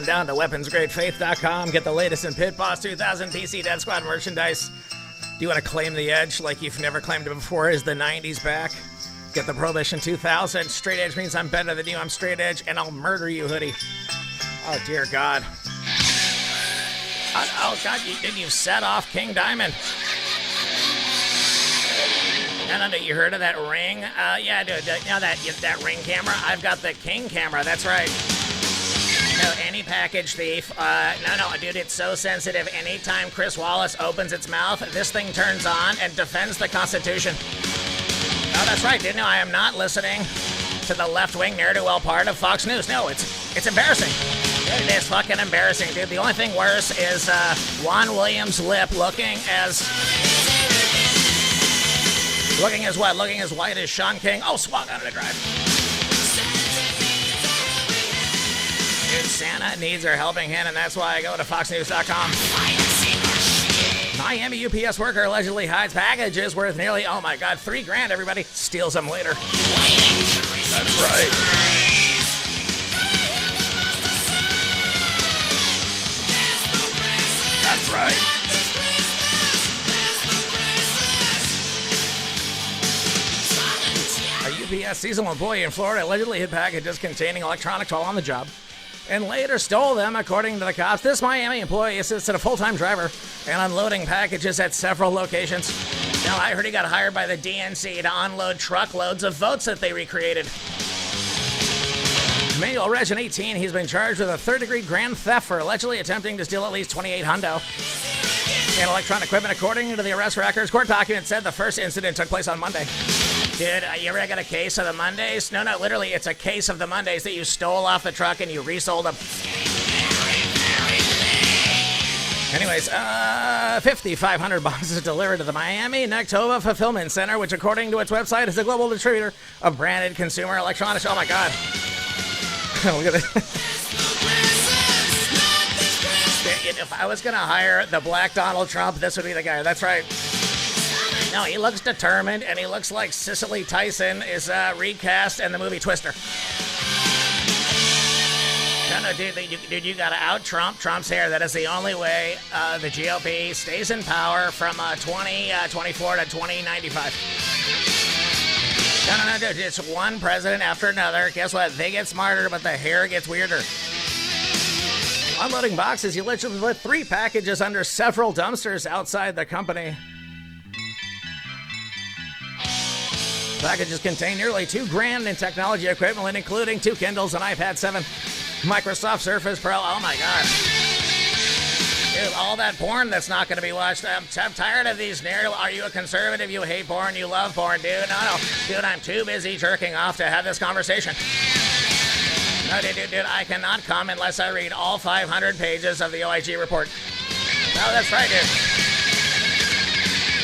on down to weaponsgradefaith.com. Get the latest in Pitboss 2000 PC Deathsquad merchandise. Do you want to claim the edge like you've never claimed it before? Is the 90s back? Get the Prohibition 2000. Straight edge means I'm better than you. I'm straight edge, and I'll murder you hoodie. Oh, dear God. Oh God, you set off King Diamond. And you heard of that ring? Yeah, dude, you know that ring camera? I've got the King camera, that's right. No, any package thief. No, dude, it's so sensitive. Anytime Chris Wallace opens its mouth, this thing turns on and defends the Constitution. Oh, that's right, didn't know. I am not listening to the left-wing ne'er-do-well part of Fox News. No, it's embarrassing. It is fucking embarrassing, dude. The only thing worse is Juan Williams' lip looking as what? Looking as white as Sean King. Oh, swung out of the drive. Dude, Santa needs our helping hand, and that's why I go to FoxNews.com. Miami UPS worker allegedly hides packages worth nearly, oh my God, $3,000, everybody. Steals them later. That's right. That's right. A UPS seasonal employee in Florida allegedly hid packages containing electronics while on the job and later stole them, according to the cops. This Miami employee assisted a full-time driver in unloading packages at several locations. Now, I heard he got hired by the DNC to unload truckloads of votes that they recreated. Manuel Regin, 18, he's been charged with a third-degree grand theft for allegedly attempting to steal at least 28 hundo in electronic equipment. According to the arrest records, court documents said the first incident took place on Monday. Dude, you ever got a case of the Mondays? No, literally, it's a case of the Mondays that you stole off the truck and you resold them. Anyways, 5,500 boxes delivered to the Miami Nectova Fulfillment Center, which, according to its website, is a global distributor of branded consumer electronics. Oh, my God. Look at this. If I was going to hire the Black Donald Trump, this would be the guy. That's right. No, he looks determined, and he looks like Cicely Tyson is recast in the movie Twister. No, dude, you gotta out Trump's hair. That is the only way the GOP stays in power from 2024 to 2095. No, dude, it's one president after another. Guess what? They get smarter, but the hair gets weirder. Unloading boxes, you literally put 3 packages under several dumpsters outside the company. Packages contain nearly $2,000 in technology equipment, including 2 Kindles, an iPad 7, Microsoft Surface Pro. Oh my God. Dude, all that porn that's not going to be watched. I'm tired of these narrative. Are you a conservative? You hate porn? You love porn? Dude, no. Dude, I'm too busy jerking off to have this conversation. No, dude, I cannot come unless I read all 500 pages of the OIG report. No, that's right, dude.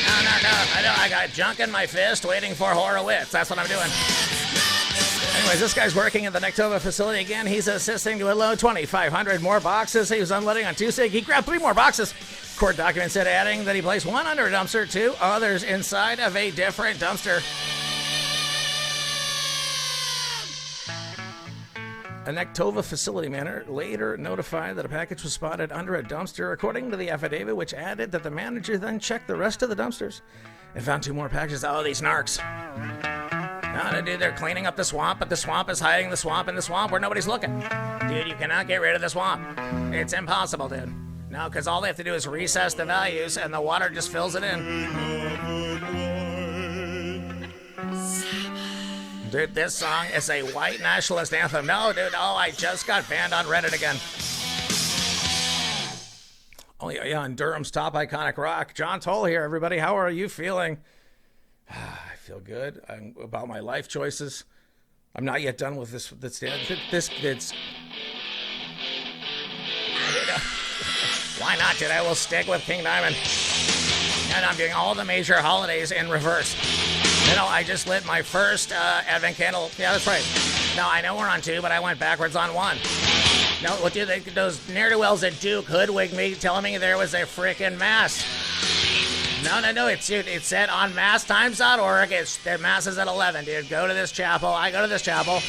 No. I got junk in my fist waiting for Horowitz. That's what I'm doing. Anyways, this guy's working at the Nectova facility again. He's assisting to unload 2,500 more boxes. He was unloading on Tuesday. He grabbed 3 more boxes. Court documents said, adding that he placed 1 under a dumpster, 2 others inside of a different dumpster. A Nectova facility manager later notified that a package was spotted under a dumpster, according to the affidavit, which added that the manager then checked the rest of the dumpsters and found 2 more packages. Oh, these narcs. No, dude, they're cleaning up the swamp, but the swamp is hiding the swamp in the swamp where nobody's looking. Dude, you cannot get rid of the swamp. It's impossible, dude. No, because all they have to do is recess the values, and the water just fills it in. Dude, this song is a white nationalist anthem. No, dude, I just got banned on Reddit again. Oh, yeah, on Durham's top iconic rock. John Toll here, everybody. How are you feeling? I feel good about my life choices. I'm not yet done with this. Why not, dude? I will stick with King Diamond. And I'm doing all the major holidays in reverse. I just lit my first Advent candle. Yeah, that's right. No, I know we're on 2, but I went backwards on 1. No, what do those ne'er-do-wells at Duke hoodwinked me, telling me there was a frickin' mass. No, it said on masstimes.org, the mass is at 11, dude. Go to this chapel. I go to this chapel.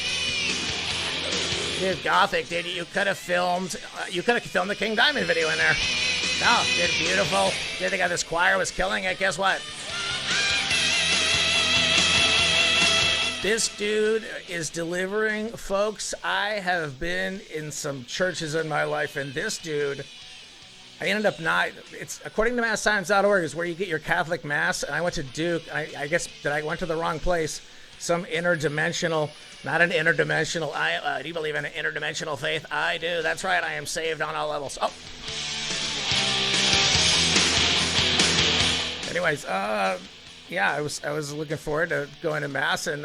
Dude, Gothic, dude, you could have filmed the King Diamond video in there. No, dude, beautiful. Dude, they got this choir was killing it. Guess what? This dude is delivering, folks. I have been in some churches in my life, and this dude, I ended up not, it's according to masstimes.org is where you get your Catholic Mass, and I went to Duke. I guess that I went to the wrong place. Some interdimensional, not an interdimensional. Do you believe in an interdimensional faith? I do. That's right. I am saved on all levels. Oh. Anyways, yeah, I was looking forward to going to Mass, and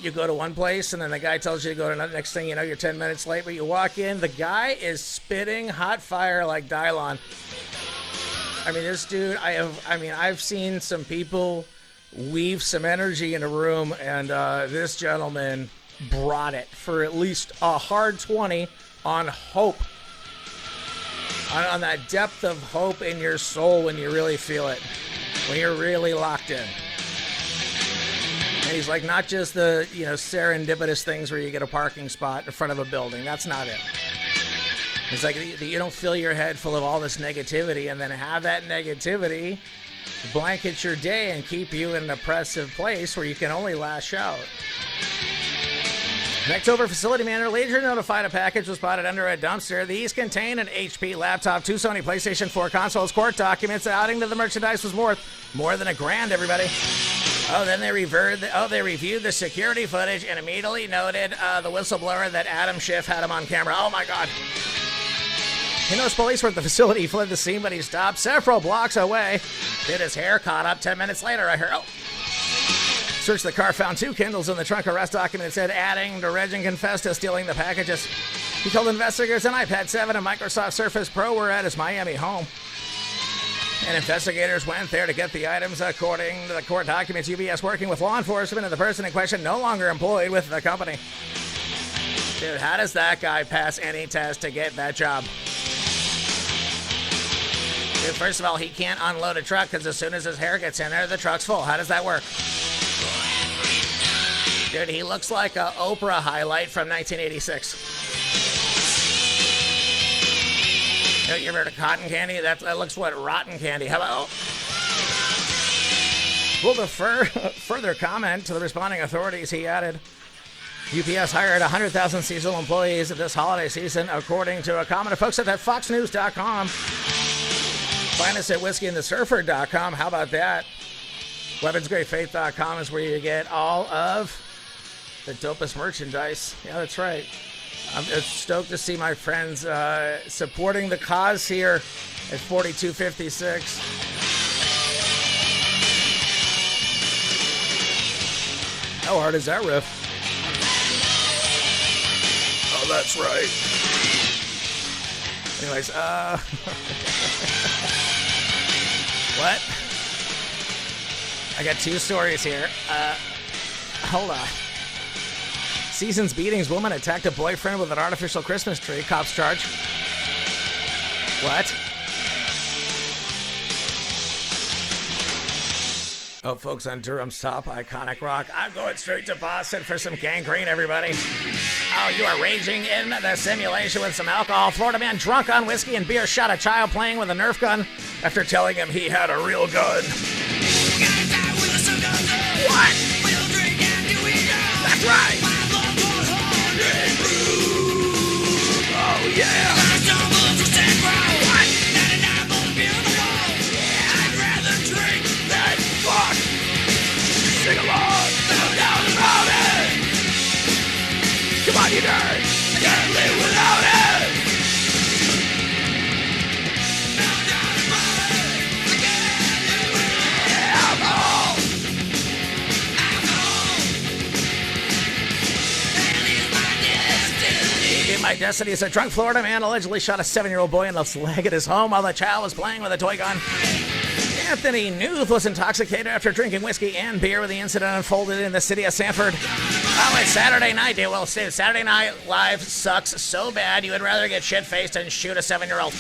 you go to one place, and then the guy tells you to go to another. Next thing you know, you're 10 minutes late, but you walk in, the guy is spitting hot fire like Dylon. I mean, this dude, I've seen some people weave some energy in a room, and this gentleman brought it for at least a hard 20 on hope. On that depth of hope in your soul when you really feel it, when you're really locked in. And he's like, not just the, serendipitous things where you get a parking spot in front of a building. That's not it. It's like you don't fill your head full of all this negativity and then have that negativity blanket your day and keep you in an oppressive place where you can only lash out. Next over, facility manager later notified a package was spotted under a dumpster. These contain an HP laptop, 2 Sony PlayStation 4 consoles, court documents. The outing to the merchandise was worth more than $1,000, everybody. Oh, then they reviewed the security footage and immediately noted the whistleblower that Adam Schiff had him on camera. Oh, my God. He knows police were at the facility. He fled the scene, but he stopped several blocks away. Did his hair caught up 10 minutes later. I heard, Searched the car, found 2 Kindles in the trunk. Arrest document said adding to Reg and confessed to stealing the packages. He told investigators an iPad 7 and Microsoft Surface Pro were at his Miami home. And investigators went there to get the items. According to the court documents, UBS working with law enforcement and the person in question no longer employed with the company. Dude, how does that guy pass any test to get that job? Dude, first of all, he can't unload a truck because as soon as his hair gets in there, the truck's full. How does that work? Dude, he looks like an Oprah highlight from 1986. You ever heard of cotton candy? That looks like rotten candy. How about... Well, to further comment to the responding authorities, he added, UPS hired 100,000 seasonal employees this holiday season, according to a comment of folks at FoxNews.com. Find us at whiskeyandthesurfer.com. How about that? WeaponsGreatFaith.com is where you get all of the dopest merchandise. Yeah, that's right. I'm stoked to see my friends supporting the cause here at 4256. How hard is that riff? Oh, that's right. Anyways, what? I got 2 stories here. Hold on. Season's beatings. Woman attacked a boyfriend with an artificial Christmas tree. Cops charge. What? Oh, folks, on Durham's top iconic rock. I'm going straight to Boston for some gangrene, everybody. Oh, you are raging in the simulation with some alcohol. Florida man drunk on whiskey and beer shot a child playing with a Nerf gun after telling him he had a real gun. What? That's right. Oh, yeah. What? Yeah, I'd rather drink than fuck. Sing along. No doubt about it. Come on, you nerds. Can't live without it. No doubt about it. Yeah, alcohol. My destiny is a drunk Florida man allegedly shot a 7-year-old boy in the leg at his home while the child was playing with a toy gun. Anthony Newth was intoxicated after drinking whiskey and beer when the incident unfolded in the city of Sanford. Oh, it's Saturday night, dude. Well, Saturday Night Live sucks so bad you would rather get shit-faced and shoot a 7-year-old.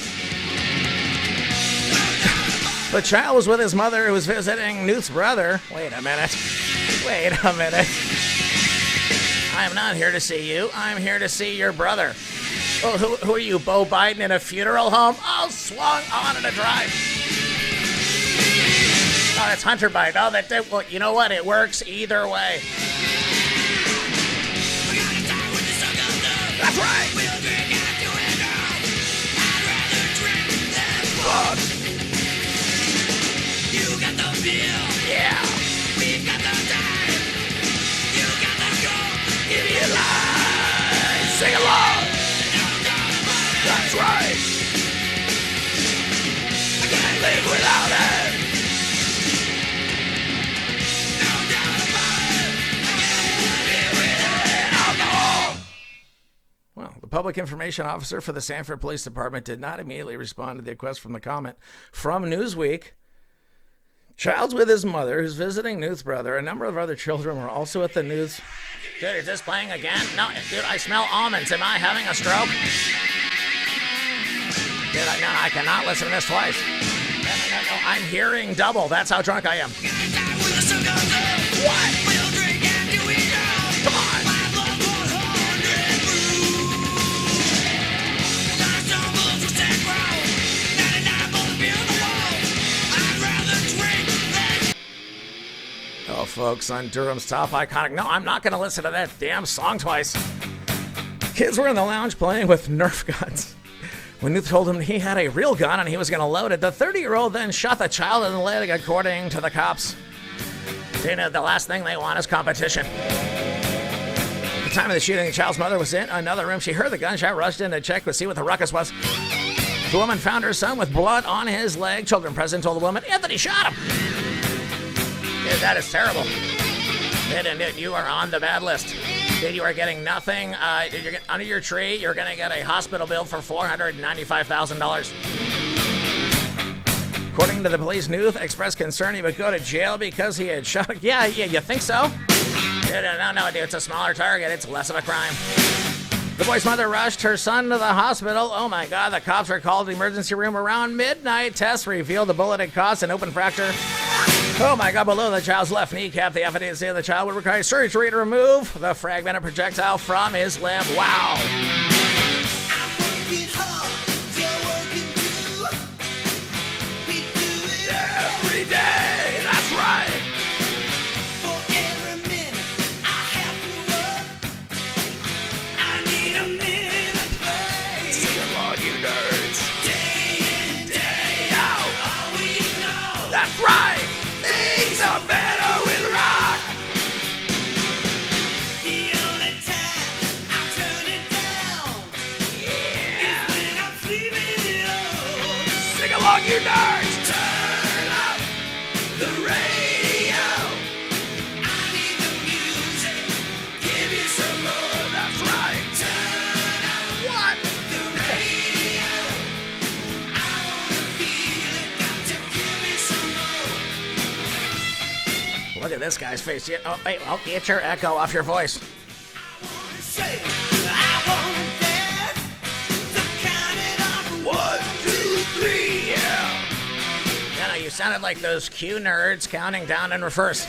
The child was with his mother who was visiting Newth's brother. Wait a minute. I am not here to see you. I'm here to see your brother. Oh, who are you, Beau Biden in a funeral home? Oh, swung on in a drive. Oh, that's Hunter Biden. Oh, well, you know what? It works either way. That's right. Fuck. You got the bill. Yeah. We got the time. You got the gold. Give me a line. Sing along. That's right. I can't live without it. No doubt about it. I can't live without alcohol. Well, the public information officer for the Sanford Police Department did not immediately respond to the request from the comment from Newsweek. Child's with his mother, who's visiting Newth's brother. A number of other children were also at the Newth's. Dude, is this playing again? No, dude, I smell almonds. Am I having a stroke? Dude, no, I cannot listen to this twice. No, I'm hearing double. That's how drunk I am. What? Come on. Oh, folks, on Durham's top iconic. No, I'm not going to listen to that damn song twice. Kids were in the lounge playing with Nerf guns. When Newth told him he had a real gun and he was going to load it, the 30-year-old then shot the child in the leg, according to the cops. You know, the last thing they want is competition. At the time of the shooting, the child's mother was in another room. She heard the gunshot, rushed in to check to see what the ruckus was. The woman found her son with blood on his leg. Children present told the woman, Anthony shot him. Dude, that is terrible. Dude, you are on the bad list. Dude, you are getting nothing. You're under your tree, you're going to get a hospital bill for $495,000. According to the police, Newth expressed concern he would go to jail because he had shot. Yeah, you think so? Dude, no, dude, it's a smaller target. It's less of a crime. The boy's mother rushed her son to the hospital. Oh my God, the cops were called to the emergency room around midnight. Tests revealed the bullet had caused an open fracture. Oh my God, below the child's left kneecap, the evidence said the child would require surgery to remove the fragmented projectile from his limb. Wow. Every day, that's right. That's right! Things are better with rock! The only time I turn it down, yeah, is when I'm sleeping alone. Sing along, you nerds! Turn up the radio. I need the music. Give me some more. That's right. Turn up what? The radio. I wanna feel it. Got to give me some more. Look at this guy's face. Oh, wait, well, get your echo off your voice. One, two, three, yeah. You sounded like those Q nerds counting down in reverse.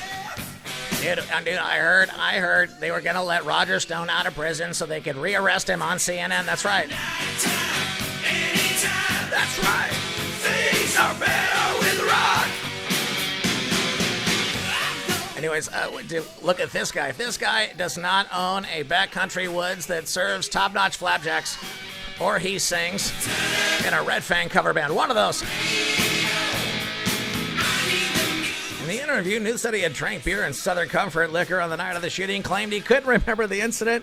Dude, I heard they were going to let Roger Stone out of prison so they could rearrest him on CNN. That's right. That's right. Things are better with rock. Anyways, look at this guy. This guy does not own a backcountry woods that serves top-notch flapjacks, or he sings in a Red Fang cover band. One of those. In the interview, Newth said he had drank beer and Southern Comfort liquor on the night of the shooting, claimed he couldn't remember the incident.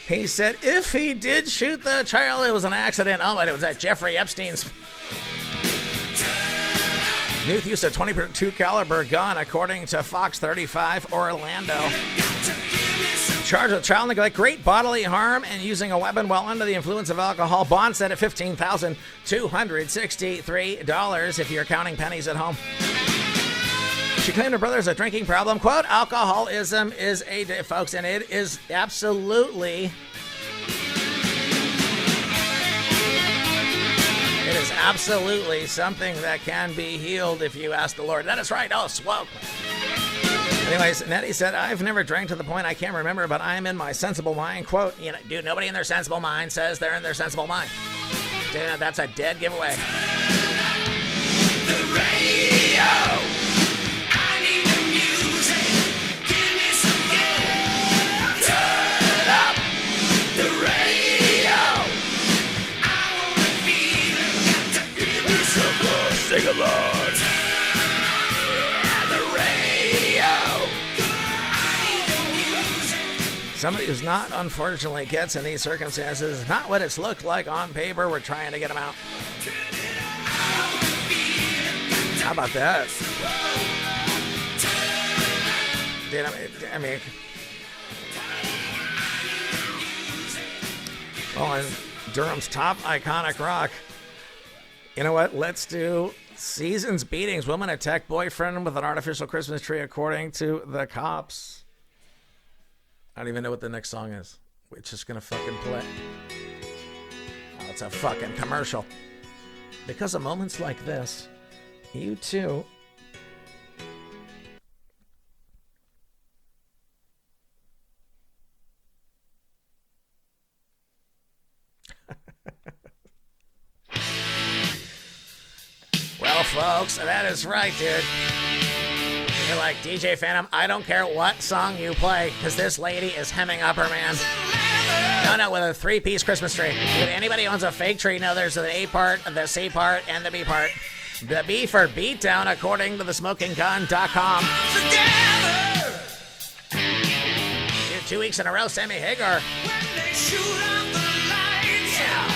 He said if he did shoot the child, it was an accident. Oh, but it was at Jeffrey Epstein's. Newth used a .22 caliber gun, according to Fox 35 Orlando. Charged with child neglect, great bodily harm, and using a weapon while under the influence of alcohol. Bond set at $15,263 if you're counting pennies at home. She claimed her brother has a drinking problem. Quote, alcoholism is folks, and it is absolutely... It is absolutely something that can be healed if you ask the Lord. That is right. Oh, swoke. Anyways, Nettie said, I've never drank to the point I can't remember, but I'm in my sensible mind. Quote, you know, dude, nobody in their sensible mind says they're in their sensible mind. Dude, that's a dead giveaway. The radio. I need the music. Give me some good. Turn up the radio. I wanna feel it. Got to give me some good. Sing along. Somebody who's not, unfortunately, gets in these circumstances is not what it's looked like on paper. We're trying to get them out. How about that? Dude, I mean, well, in Durham's top iconic rock, you know what? Let's do Seasons Beatings. Woman attacked boyfriend with an artificial Christmas tree, according to the cops. I don't even know what the next song is. We're just gonna fucking play. Oh, it's a fucking commercial. Because of moments like this, you too. Well, folks, that is right, dude. You're like, DJ Phantom, I don't care what song you play, because this lady is hemming up her man. No, with a three-piece Christmas tree. If anybody owns a fake tree, no, there's the A part, the C part, and the B part. The B for beatdown, according to the smokinggun.com. 2 weeks in a row, Sammy Hagar. Yeah.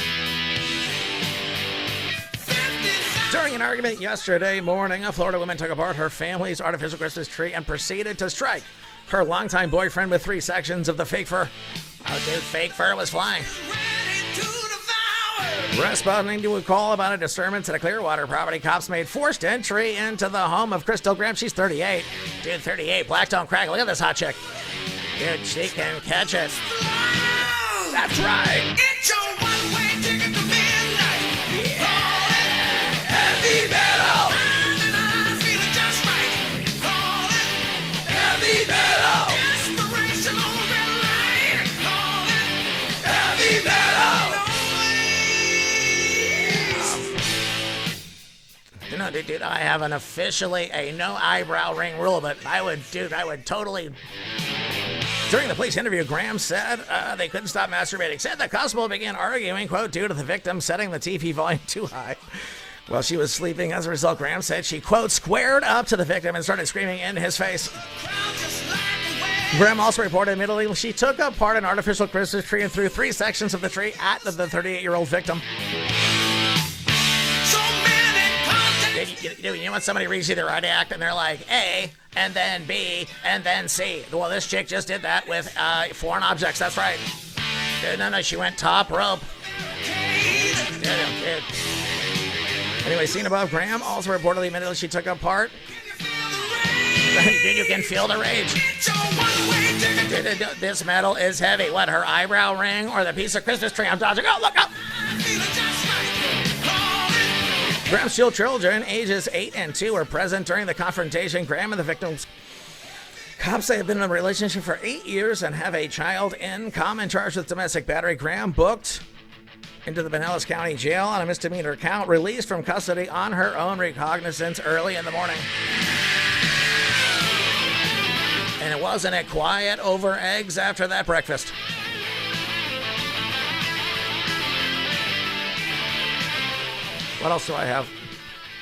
During an argument yesterday morning, a Florida woman took apart her family's artificial Christmas tree and proceeded to strike her longtime boyfriend with 3 sections of the fake fur. Oh, dude, fake fur was flying. Responding to a call about a disturbance at a Clearwater property, cops made forced entry into the home of Crystal Graham. She's 38. Dude, 38. Black don't crack. Look at this hot chick. Dude, she can catch it. That's right. It's your one-way ticket to midnight. Yeah. Heavy metal. I'm feeling just right. Call it heavy metal. Inspiration on red line. Call it heavy metal. You know, dude, I have an officially a no eyebrow ring rule, but I would totally. During the police interview, Graham said they couldn't stop masturbating. Said the couple began arguing, quote, due to the victim setting the TV volume too high while she was sleeping. As a result, Graham said she, quote, squared up to the victim and started screaming in his face. Graham also reported admittedly she took apart an artificial Christmas tree and threw 3 sections of the tree at the 38-year-old victim. You know when somebody reads you the right act and they're like A, and then B, and then C. Well, this chick just did that with foreign objects. That's right. No, she went top rope. Anyway, seen above, Graham also reportedly admitted she took apart. Dude, you can feel the rage. Dude, this metal is heavy. What, her eyebrow ring or the piece of Christmas tree I'm dodging? Oh, look out! Graham's children, ages 8 and 2, were present during the confrontation. Graham and the victims. Cops say have been in a relationship for 8 years and have a child in common charged with domestic battery. Graham booked into the Pinellas County Jail on a misdemeanor count, released from custody on her own recognizance early in the morning. And it wasn't a quiet over eggs after that breakfast. What else do I have?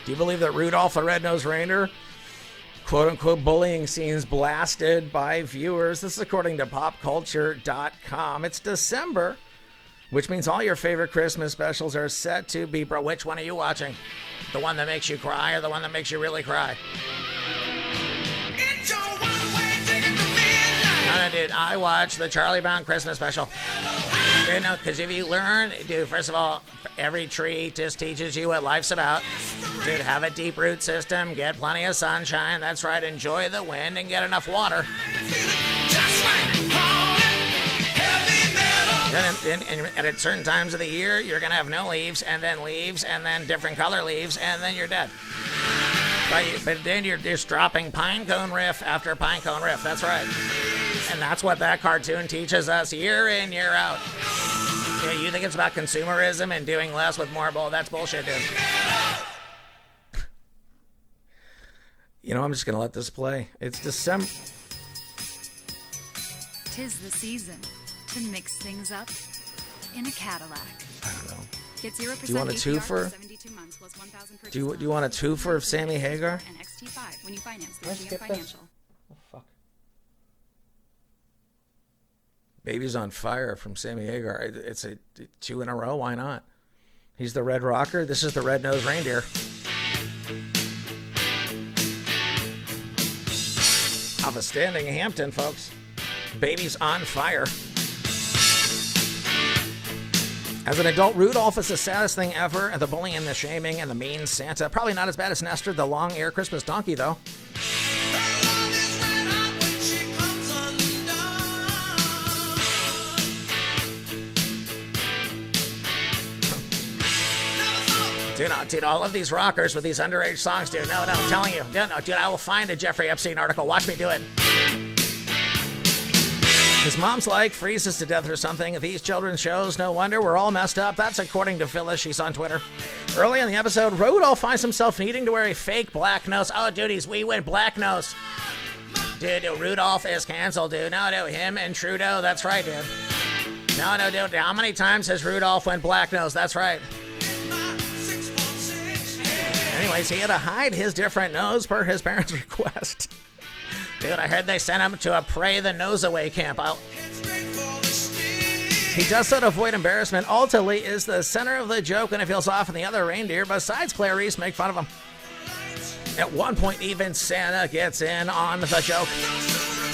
Do you believe that Rudolph the Red-Nosed Reindeer, quote-unquote, bullying scenes blasted by viewers? This is according to popculture.com. It's December, which means all your favorite Christmas specials are set to be... Bro, which one are you watching? The one that makes you cry or the one that makes you really cry? It's your one-way ticket to midnight. No, dude, I watch the Charlie Brown Christmas special. You know, because if you learn, dude, first of all, every tree just teaches you what life's about. Dude, have a deep root system, get plenty of sunshine. That's right, enjoy the wind and get enough water. And at certain times of the year, you're going to have no leaves, and then different color leaves, and then you're dead. But then you're just dropping pinecone riff after pinecone riff. That's right. And that's what that cartoon teaches us year in, year out. Yeah, you think it's about consumerism and doing less with more bull? That's bullshit, dude. You know, I'm just going to let this play. It's December. 'Tis the season to mix things up in a Cadillac. I don't know. Get 0% Do you want a APR twofer? for 72 months plus 1,000 purchase Do you want a twofer of Sammy Hagar? and XT5 when you finance through Let's GM skip this. Financial. Oh, fuck. Baby's on Fire from Sammy Hagar. It's a 2 in a row. Why not? He's the Red Rocker. This is the Red-Nosed Reindeer. Off of Standing Hampton, folks. Baby's on Fire. As an adult, Rudolph is the saddest thing ever, and the bullying and the shaming and the mean Santa. Probably not as bad as Nestor, the long-eared Christmas donkey, though. Dude, all of these rockers with these underage songs, dude. No, I'm telling you. No, dude, I will find a Jeffrey Epstein article. Watch me do it. His mom's like freezes to death or something. These children's shows, no wonder we're all messed up. That's according to Phyllis. She's on Twitter. Early in the episode, Rudolph finds himself needing to wear a fake black nose. Oh, dude, we went black nose. Dude, Rudolph is canceled, dude. No, him and Trudeau. That's right, dude. No, dude. How many times has Rudolph went black nose? That's right. Anyways, he had to hide his different nose per his parents' request. Dude, I heard they sent him to a Pray the Nose Away camp. He does so to avoid embarrassment. Ultimately is the center of the joke when it feels off, and the other reindeer, besides Clarice, make fun of him. At one point, even Santa gets in on the joke.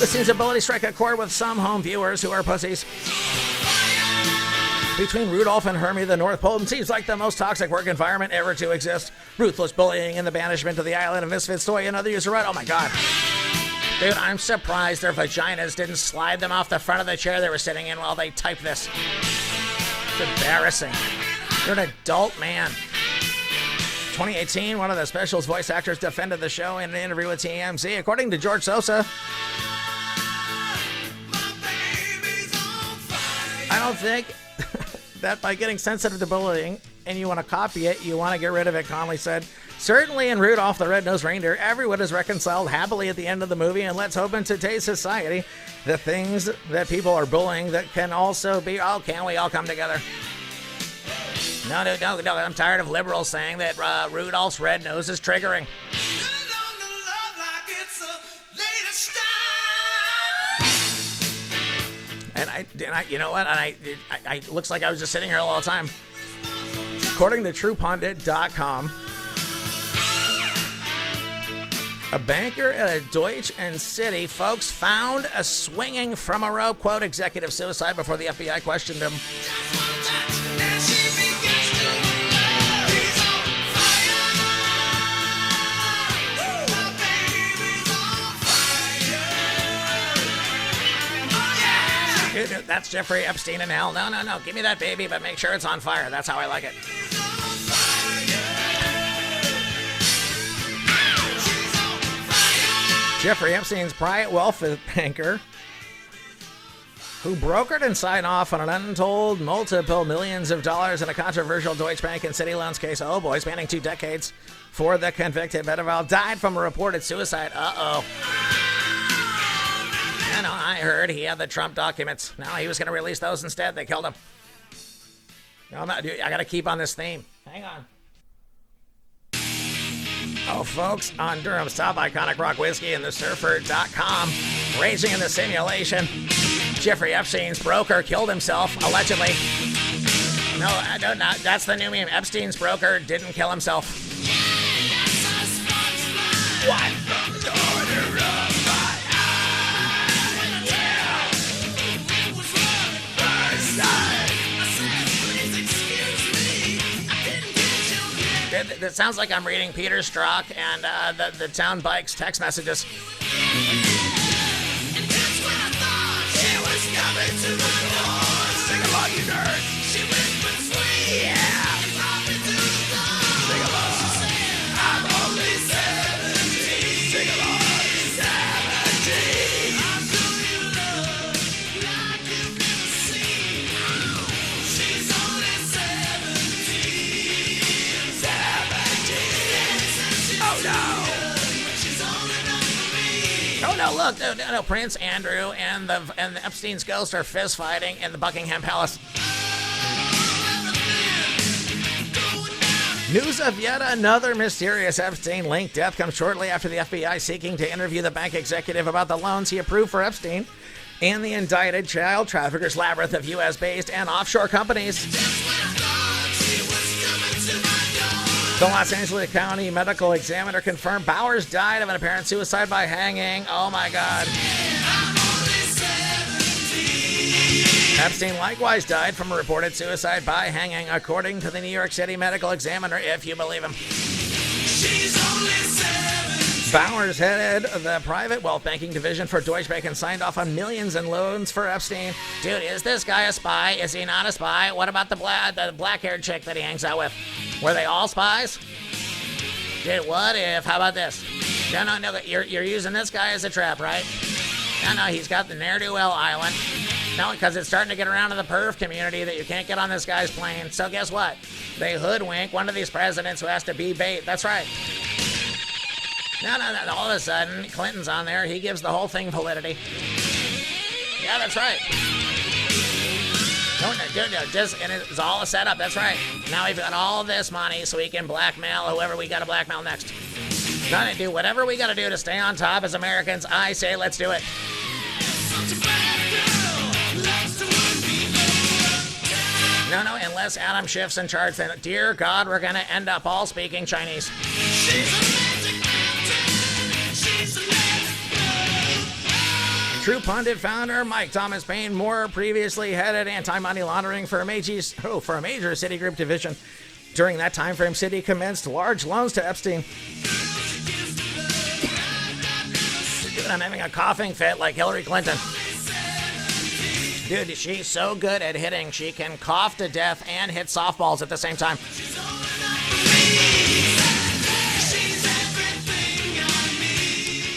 This scene's ability strike a chord with some home viewers who are pussies. Between Rudolph and Hermie, the North Pole seems like the most toxic work environment ever to exist. Ruthless bullying and the banishment to the island of Misfits toy and other user right. Oh my god. Dude, I'm surprised their vaginas didn't slide them off the front of the chair they were sitting in while they typed this. It's embarrassing. You're an adult man. 2018, one of the specials voice actors defended the show in an interview with TMZ. According to George Sosa, I don't think that by getting sensitive to bullying and you want to copy it, you want to get rid of it, Conley said. Certainly in Rudolph the Red-Nosed Reindeer, everyone is reconciled happily at the end of the movie, and let's hope in today's society the things that people are bullying that can also be, oh, can't we all come together? No, I'm tired of liberals saying that Rudolph's red nose is triggering. And I, you know what? And I looks like I was just sitting here all the time. According to TruePundit.com, a banker at a Deutsch and City, folks, found a swinging from a rope, quote, executive suicide before the FBI questioned him. Dude, that's Jeffrey Epstein in hell. No. Give me that baby, but make sure it's on fire. That's how I like it. Jeffrey Epstein's private wealth banker, who brokered and signed off on an untold multiple millions of dollars in a controversial Deutsche Bank and City loans case, oh boy, spanning 2 decades, for the convicted pedophile, died from a reported suicide. Uh-oh. I know, I heard he had the Trump documents. No, he was going to release those instead. They killed him. No, I'm not, dude, I got to keep on this theme. Hang on. Oh, folks, on Durham's top iconic rock whiskey and thesurfer.com, raging in the simulation, Jeffrey Epstein's broker killed himself, allegedly. No, that's the new meme. Epstein's broker didn't kill himself. What? It sounds like I'm reading Peter Strzok and the Town Bikes text messages. It was coming to the door. Sing along, you nerds. She whispered sweet. Yeah. Sing along. I'm only 17. Oh, look, no, Prince Andrew and the Epstein's ghost are fist fighting in the Buckingham Palace. News of yet another mysterious Epstein-linked death comes shortly after the FBI seeking to interview the bank executive about the loans he approved for Epstein and the indicted child traffickers' labyrinth of U.S.-based and offshore companies. The Los Angeles County Medical Examiner confirmed Bowers died of an apparent suicide by hanging. Oh my God. Epstein likewise died from a reported suicide by hanging, according to the New York City Medical Examiner, if you believe him. Bowers headed the private wealth banking division for Deutsche Bank and signed off on millions in loans for Epstein. Dude, is this guy a spy? Is he not a spy? What about the black-haired chick that he hangs out with? Were they all spies? Dude, what if? How about this? No, you're using this guy as a trap, right? No, he's got the ne'er-do-well island. No, because it's starting to get around to the perv community that you can't get on this guy's plane. So guess what? They hoodwink one of these presidents who has to be bait. That's right. No. All of a sudden, Clinton's on there. He gives the whole thing validity. Yeah, that's right. No, and it's all a setup. That's right. Now we've got all this money so we can blackmail whoever we got to blackmail next. Gonna do whatever we got to do to stay on top as Americans. I say let's do it. No, unless Adam Schiff's in charge, then dear God, we're gonna end up all speaking Chinese. True Pundit founder Mike Thomas Paine Moore previously headed anti-money laundering for a major Citigroup division. During that time frame, Citi commenced large loans to Epstein. Dude, I'm having a coughing fit like Hillary Clinton. Dude, she's so good at hitting, she can cough to death and hit softballs at the same time.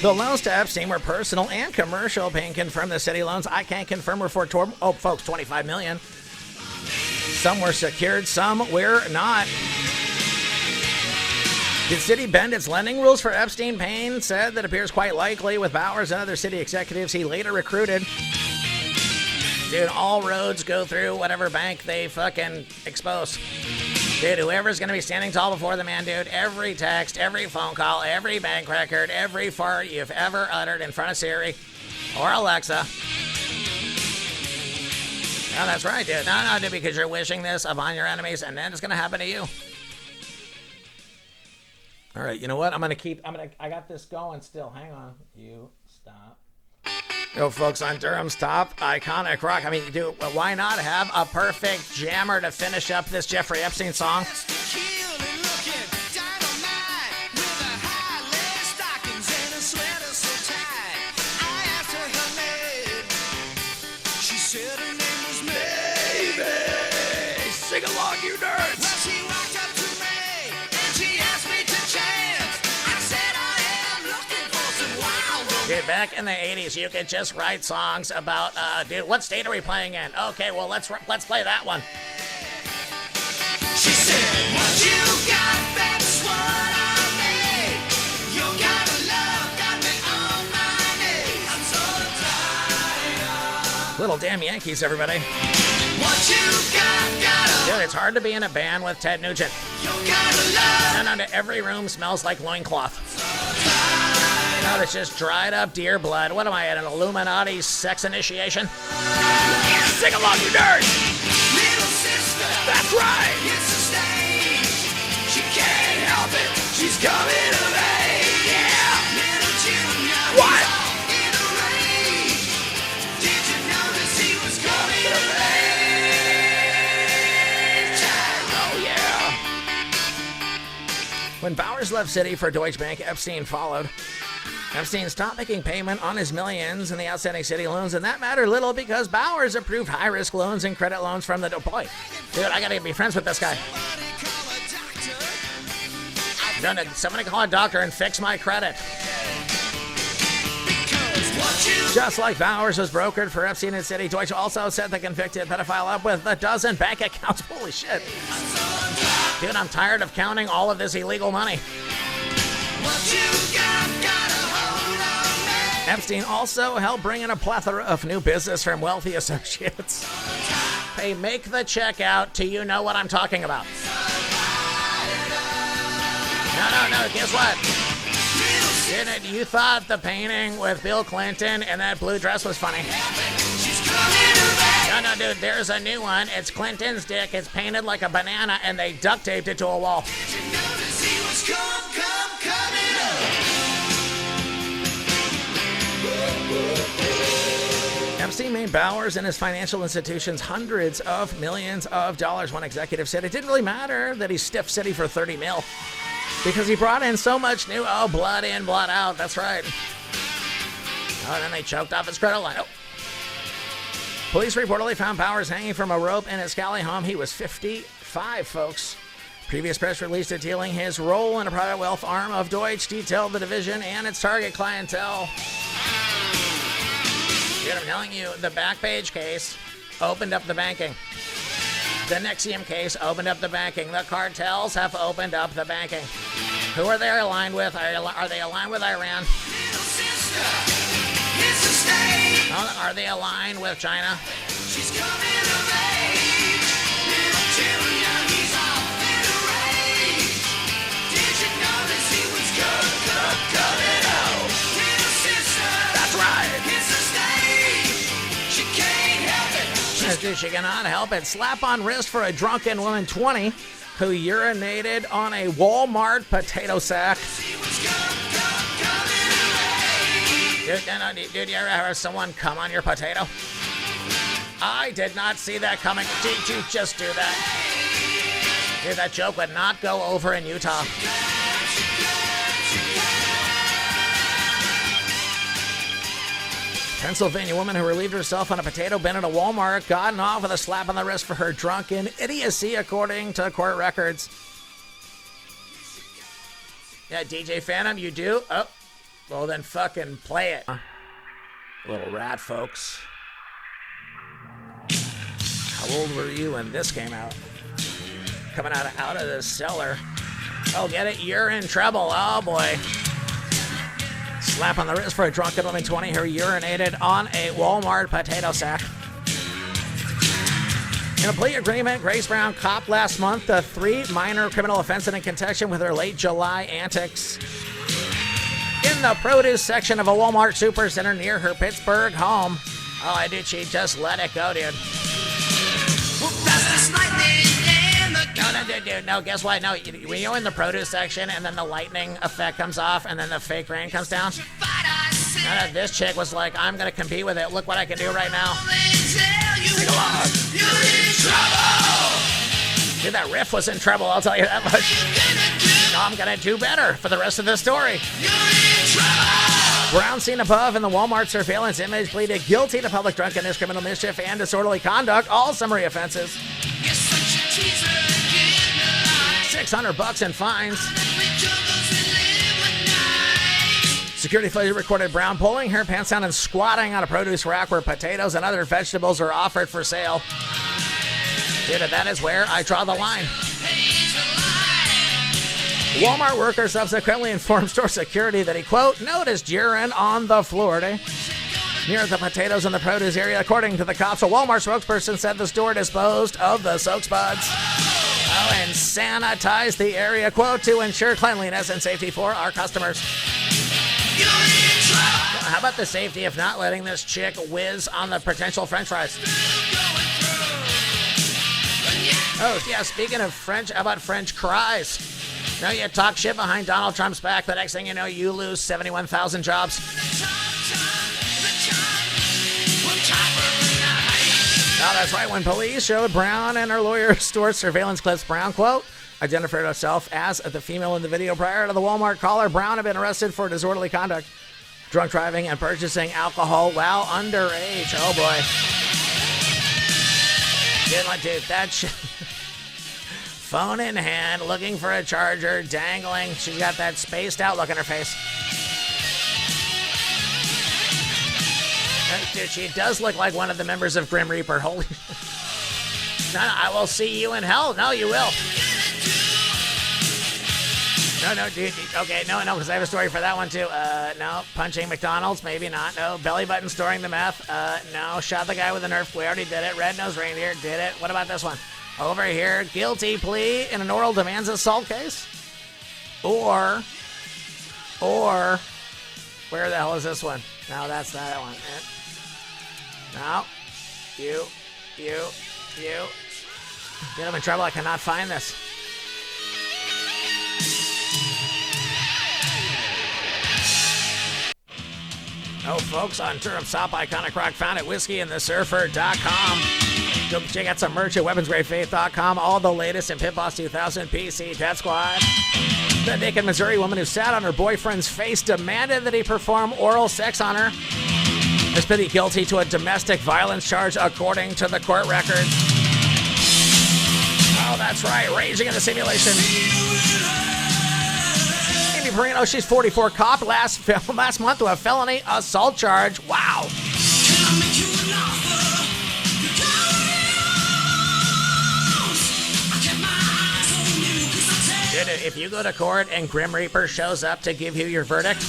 The loans to Epstein were personal and commercial. Payne confirmed the Citi loans. I can't confirm were for, folks, $25 million. Some were secured, some were not. Did Citi bend its lending rules for Epstein? Payne said that appears quite likely with Bowers and other Citi executives he later recruited. Dude, all roads go through whatever bank they fucking expose. Dude, whoever's gonna be standing tall before the man, dude, every text, every phone call, every bank record, every fart you've ever uttered in front of Siri or Alexa. No, that's right, dude. No, dude, because you're wishing this upon your enemies, and then it's gonna happen to you. All right, you know what? I got this going still. Hang on. You stop. Yo, folks, on Durham's top iconic rock. I mean, dude, why not have a perfect jammer to finish up this Jeffrey Epstein song? Baby, sing along, you nerds. Well, she walked up to me and she asked me to chant. I said I am looking for some wild. Dude, back in the 80s, you could just write songs about, dude, what state are we playing in? Okay, well, let's play that one. She said, what you got, that's what I made. Your kind of love got me on my knees. I'm so tired. Little damn Yankees, everybody. What you got, dude, it's hard to be in a band with Ted Nugent. Your kind of love. No, every room smells like loincloth. No, it's just dried up deer blood. What am I at, an Illuminati sex initiation? Sing along, you nerds! Little sister, that's right! It's a stage. She can't help it. She's coming of age. Yeah! Little Junior, what? In a rage. Did you notice he was coming of age? Oh, yeah. When Bowers left Citi for Deutsche Bank, Epstein followed. Epstein stopped making payment on his millions in the outstanding Citi loans, and that mattered little because Bowers approved high-risk loans and credit loans from the... Boy, dude, I gotta be friends with this guy. Somebody call a doctor and fix my credit. Just like Bowers was brokered for Epstein and Citi, Deutsche also set the convicted pedophile up with a dozen bank accounts. Holy shit. Dude, I'm tired of counting all of this illegal money. Epstein also helped bring in a plethora of new business from wealthy associates. Hey, make the check out to you know what I'm talking about. No, guess what? You thought the painting with Bill Clinton and that blue dress was funny. No, dude, there's a new one. It's Clinton's dick. It's painted like a banana, and they duct taped it to a wall. Epstein made Bowers and his financial institutions hundreds of millions of dollars. One executive said it didn't really matter that he stiffed City for 30 mil because he brought in so much new, blood in, blood out. That's right. And then they choked off his credit line. Police reportedly found Bowers hanging from a rope in his Cali home. He was 55, folks. Previous press release detailing his role in a private wealth arm of Deutsche detailed the division and its target clientele. Dude, I'm telling you, the Backpage case opened up the banking. The Nexium case opened up the banking. The cartels have opened up the banking. Who are they aligned with? Are they aligned with Iran? Are they aligned with China? She's coming of age. Little Junior, he's off in a rage. Did you notice he was coming out? Little sister, that's right. It's a stage. She can't help it. She cannot help it. Slap on wrist for a drunken woman 20 who urinated on a Walmart potato sack. Dude, you ever have someone come on your potato? I did not see that coming. Did you just do that? Dude, that joke would not go over in Utah. Pennsylvania woman who relieved herself on a potato bin at a Walmart gotten off with a slap on the wrist for her drunken idiocy, according to court records. Yeah, DJ Phantom, you do? Oh. Well, then fucking play it. Little rat, folks. How old were you when this came out? Coming out of the cellar. Oh, get it? You're in trouble. Oh, boy. Slap on the wrist for a drunken woman 20 who urinated on a Walmart potato sack. In a plea agreement, Grace Brown copped last month the 3 minor criminal offenses in connection with her late July antics in the produce section of a Walmart supercenter near her Pittsburgh home. Oh, did she just let it go, dude? No, guess what? No, when you're in the produce section and then the lightning effect comes off and then the fake rain comes down. No, this chick was like, I'm going to compete with it. Look what I can do right now. Sing along. You're in trouble. Dude, that riff was in trouble, I'll tell you that much. No, I'm going to do better for the rest of the story. Brown, seen above in the Walmart surveillance image, pleaded guilty to public drunkenness, criminal mischief, and disorderly conduct, all summary offenses. $600 in fines. Security footage recorded Brown pulling her pants down and squatting on a produce rack where potatoes and other vegetables are offered for sale. Dude, that is where I draw the line. Walmart workers subsequently informed store security that he, quote, noticed urine on the floor near the potatoes in the produce area. According to the cops, a Walmart spokesperson said the store disposed of the soak spuds. Oh, and sanitized the area, quote, to ensure cleanliness and safety for our customers. How about the safety of not letting this chick whiz on the potential french fries? Oh, yeah, speaking of French, how about French cries? No, you talk shit behind Donald Trump's back. The next thing you know, you lose 71,000 jobs. No, that's right. When police showed Brown and her lawyer stored surveillance clips, Brown, quote, identified herself as the female in the video. Prior to the Walmart caller, Brown had been arrested for disorderly conduct, drunk driving, and purchasing alcohol while underage. Oh, boy. Dude, that shit. Phone in hand, looking for a charger, dangling. She's got that spaced out look on her face. Dude, she does look like one of the members of Grim Reaper. Holy. No, I will see you in hell. No, you will. No, dude. Okay, no, because I have a story for that one too. No, punching McDonald's, maybe not. No, belly button storing the meth. No, shot the guy with a Nerf. We already did it. Red-nosed reindeer, did it. What about this one? Over here, guilty plea in an oral demands assault case. Or, where the hell is this one? No, that's that one. No, you. Get him in trouble. I cannot find this. Oh, folks, on tour of South Iconic Rock, found at whiskeyandthesurfer.com. Go check out some merch at weaponsgradefaith.com. All the latest in Pitboss 2000, PC, Deathsquad. The naked Missouri woman who sat on her boyfriend's face demanded that he perform oral sex on her has pleaded guilty to a domestic violence charge according to the court records. Oh, that's right, raging in the simulation. Amy Perino, she's 44, caught last month to a felony assault charge. Wow. If you go to court and Grim Reaper shows up to give you your verdict,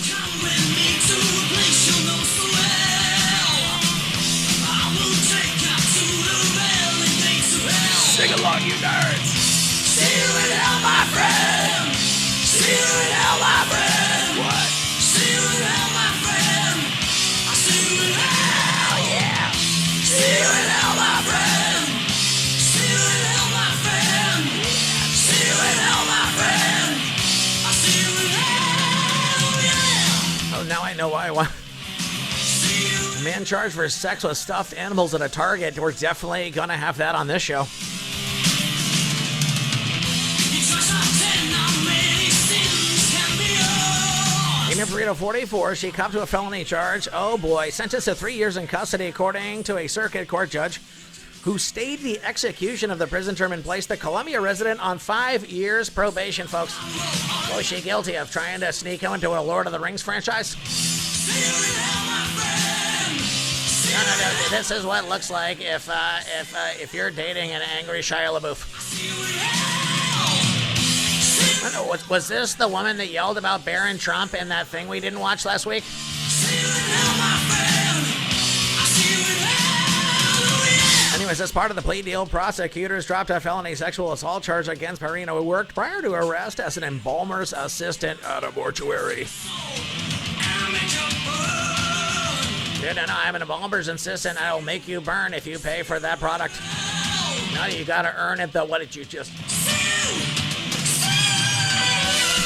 sing along, you nerds. See you in hell, my friend. See you in hell, my friend. What? See you in hell, my friend. I see you in hell, yeah. See you in hell, my friend. See you in hell, my friend. See you in hell, my friend. I see you in hell, yeah. Oh, now I know why I want. Man charged for sex with stuffed animals at a Target. We're definitely gonna have that on this show. Amy Burrito, 44, she copped to a felony charge. Oh boy, sentenced to 3 years in custody according to a circuit court judge who stayed the execution of the prison term and placed the Columbia resident on 5 years probation, folks. Was she guilty of trying to sneak him into a Lord of the Rings franchise? No. This is what it looks like if you're dating an angry Shia LaBeouf. I don't know, was this the woman that yelled about Barron Trump in that thing we didn't watch last week? Anyways, as part of the plea deal, prosecutors dropped a felony sexual assault charge against Perino, who worked prior to arrest as an embalmer's assistant at a mortuary. No, I'm an embalmer's assistant. I'll make you burn if you pay for that product. No, you gotta earn it, though. What did you just...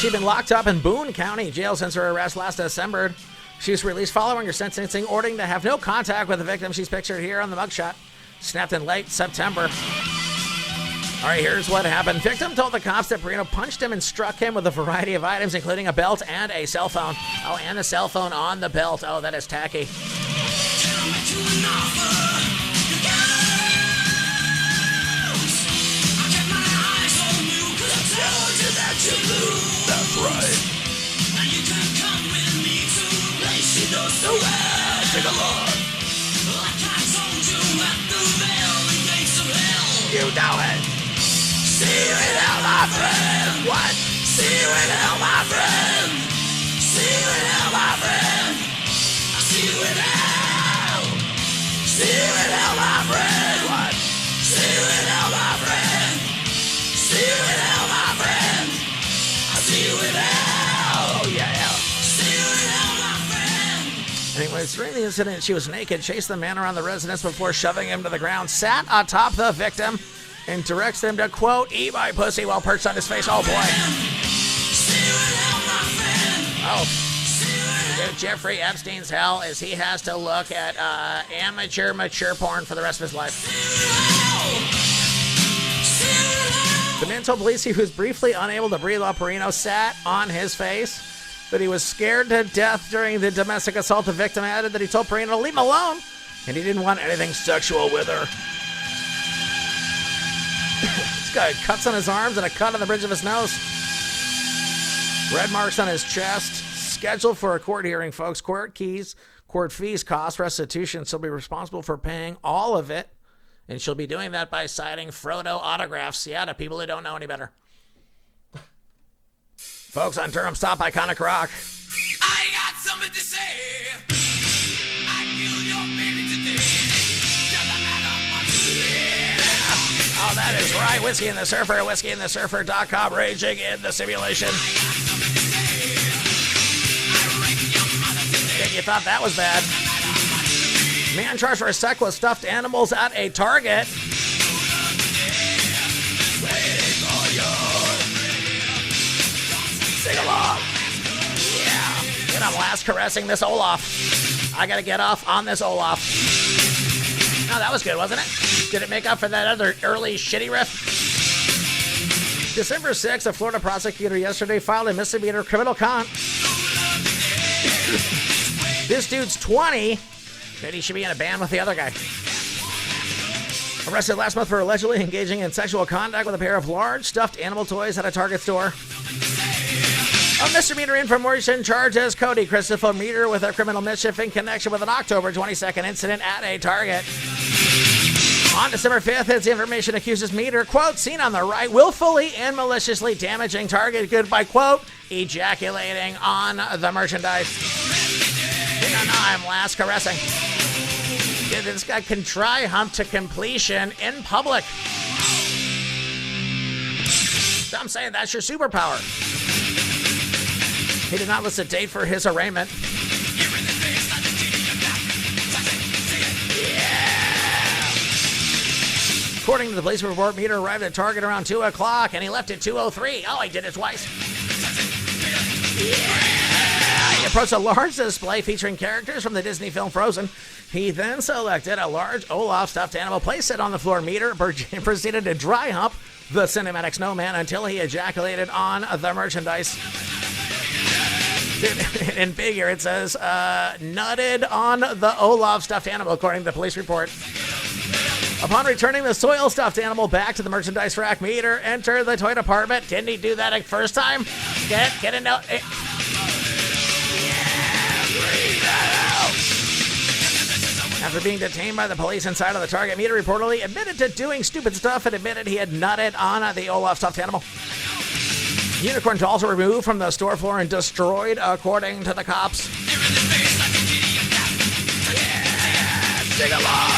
She'd been locked up in Boone County Jail since her arrest last December. She was released following her sentencing, ordering to have no contact with the victim. She's pictured here on the mugshot, snapped in late September. All right, here's what happened. Victim told the cops that Perino punched him and struck him with a variety of items, including a belt and a cell phone. Oh, and the cell phone on the belt. Oh, that is tacky. That's right. Now you can come with me to place you know so well. Sing along. Like I told you at the very gates of hell. You know it. See you in hell, my friend. What? See you in hell, my friend. See you in hell, my friend. I see you in hell. See you in hell, my friend. What? See you in hell, my friend. See you in hell, my friend. See you in hell! Oh, yeah. See you in hell, my friend! Anyways, during the incident, she was naked, chased the man around the residence before shoving him to the ground, sat atop the victim, and directs him to, quote, eat my pussy while perched on his face. Oh, boy. See you in hell, my friend! Oh. Dude, Jeffrey Epstein's hell is he has to look at amateur mature porn for the rest of his life. The man told police he was briefly unable to breathe while Perino sat on his face, that he was scared to death during the domestic assault. The victim added that he told Perino to leave him alone, and he didn't want anything sexual with her. This guy had cuts on his arms and a cut on the bridge of his nose. Red marks on his chest. Scheduled for a court hearing, folks. Court fees, cost, restitution. She'll be responsible for paying all of it. And she'll be doing that by signing Frodo autographs, yeah, to people who don't know any better. Folks on Durham's Top Iconic Rock. I got something to say. I killed your baby today. Doesn't matter what you say. Oh, that is right. Whiskey and the Surfer, whiskeyandthesurfer.com, raging in the simulation. Think you thought that was bad? Man charged for a sec with stuffed animals at a Target. Sing along. Yeah. Get on last caressing this Olaf. I gotta get off on this Olaf. No, that was good, wasn't it? Did it make up for that other early shitty riff? December 6th, a Florida prosecutor yesterday filed a misdemeanor criminal count. This dude's 20. Maybe he should be in a band with the other guy. Arrested last month for allegedly engaging in sexual contact with a pair of large stuffed animal toys at a Target store. A misdemeanor information charges Cody Christopher Meter with a criminal mischief in connection with an October 22nd incident at a Target. On December 5th, his information accuses Meter, quote, seen on the right, willfully and maliciously damaging Target good by, quote, ejaculating on the merchandise. No, I'm last caressing. This guy can dry hump to completion in public. I'm saying that's your superpower. He did not list a date for his arraignment. Yeah. According to the police report, Meter arrived at Target around 2 o'clock and he left at 2:03. Oh, he did it twice. Yeah. He approached a large display featuring characters from the Disney film Frozen. He then selected a large Olaf stuffed animal, placed it on the floor. Meter proceeded to dry hump the cinematic snowman until he ejaculated on the merchandise. In figure, it says, nutted on the Olaf stuffed animal, according to the police report. Upon returning the soil stuffed animal back to the merchandise rack, Meter entered the toy department. Didn't he do that the first time? Get a note. Yeah, breathe that out. After being detained by the police inside of the Target, Meter reportedly admitted to doing stupid stuff and admitted he had nutted on the Olaf stuffed animal. Unicorn dolls were removed from the store floor and destroyed, according to the cops. Yeah, sing along.